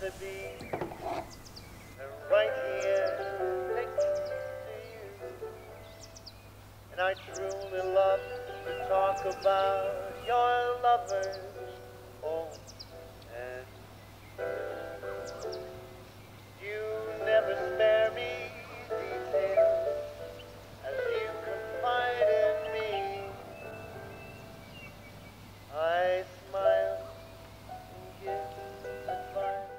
to be right here next to you. And I truly love to talk about your lovers. Oh, and you never spare me details as you confide in me. I smile and give advice.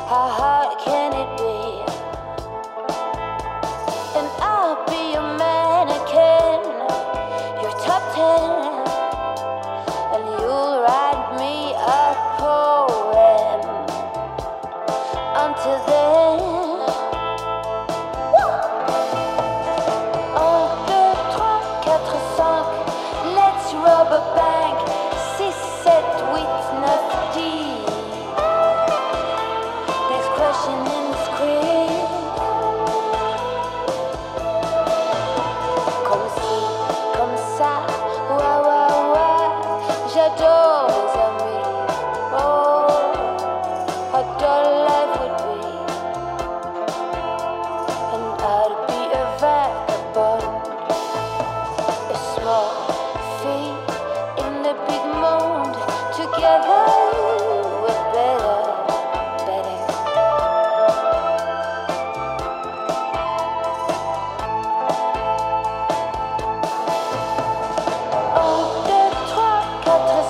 How hard can it be? And I'll be your mannequin, your top 10, and you'll write me a poem. Until then, 1, 2, 3, 4, 5, let's rob a bank. 6, 7, 8, 9, 10. In the script, comme ci, comme ça, ouais, ouais, ouais, j'adore mes amis, oh, how dull life would be, and I'd be a vagabond, a small fee in the big monde, together we're better. Quatre